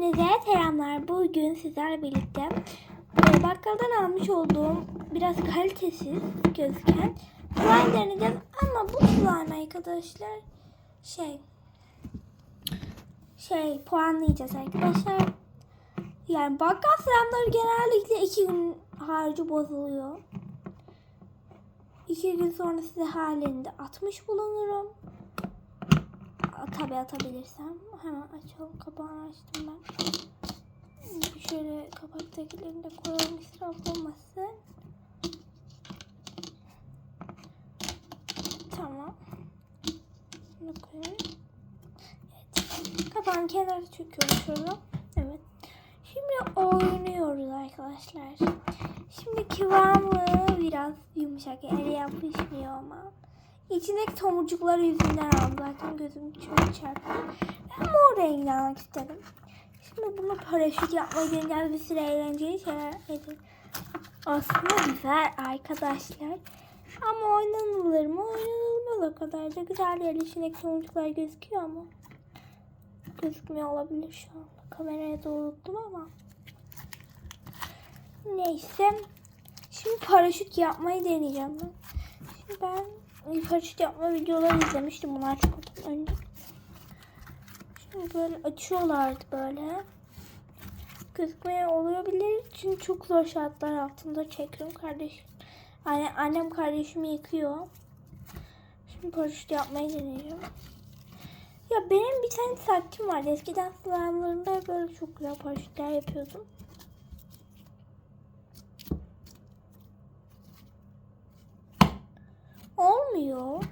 Hepinize selamlar. Bugün sizlerle birlikte bakkaldan almış olduğum biraz kalitesiz gözüken slime deneyeceğiz. Ama bu slime arkadaşlar puanlayacağız arkadaşlar. Yani bakkal slime'ları genellikle 2 gün harcı bozuluyor. 2 gün sonra size halinde atmış bulunurum. Tabii atabilirsem. Hemen açalım. Kapağını açtım ben. Şöyle kapaktakilerini de koyalım, israf olmasın. Tamam. Bunu koyalım. Evet. Kapağın kenarı çöküyorum şöyle. Evet. Şimdi oynuyoruz arkadaşlar. Şimdi kıvamı biraz yumuşak. Ele yapışmıyor ama. İçindeki tomurcukları yüzünden aldım. Zaten gözüm çok çarptı. Ben mor rengini almak istedim. Şimdi bunu paraşüt yapmayı deneyeceğiz. Bir sürü eğlenceli şeyler edin. Aslında güzel arkadaşlar. Ama oynanılır mı? Oynanılmaz o kadar da güzel değil. İçindeki tomurcuklar gözüküyor ama. Gözükmüyor olabilir şu an. Kameraya doğrulttum ama. Neyse. Şimdi paraşüt yapmayı deneyeceğim ben. Şimdi ben paraşüt yapma videoları izlemiştim bunlar çok önce. Şimdi böyle açıyorlardı böyle. Gözükmeye olabilir çünkü çok zor şartlar altında çekiyorum kardeşim. Yani annem kardeşimi yıkıyor. Şimdi paraşüt yapmayı deneyeceğim. Ya benim bir tane taktim vardı. Eskiden slime'larımda böyle çok güzel paraşütler yapıyordum. Olmuyor.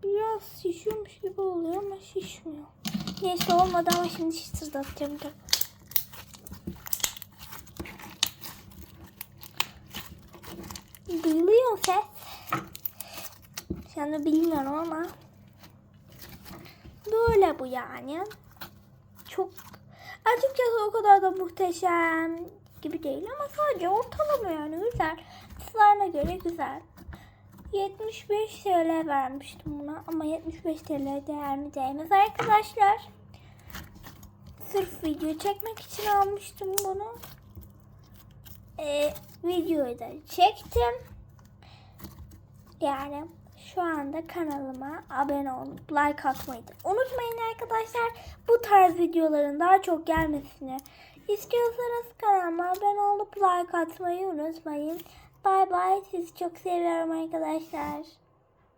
Biraz şişiyormuş gibi oluyor ama şişmiyor. Neyse olmadı ama şimdi şiştirdatacağım. Duyuluyor ses. Sen de bilmiyorum ama. Böyle bu yani. Çok açıkçası o kadar da muhteşem gibi değil ama sadece ortalama yani güzel. Slime'a göre güzel. 75 TL vermiştim buna ama 75 TL değer mi değmez arkadaşlar. Sırf video çekmek için almıştım bunu. Videoyu da çektim. Yani şu anda kanalıma abone olup like atmayı da unutmayın arkadaşlar. Bu tarz videoların daha çok gelmesini istiyorsanız kanalıma abone olup like atmayı unutmayın. Bye bye. Sizi çok seviyorum arkadaşlar.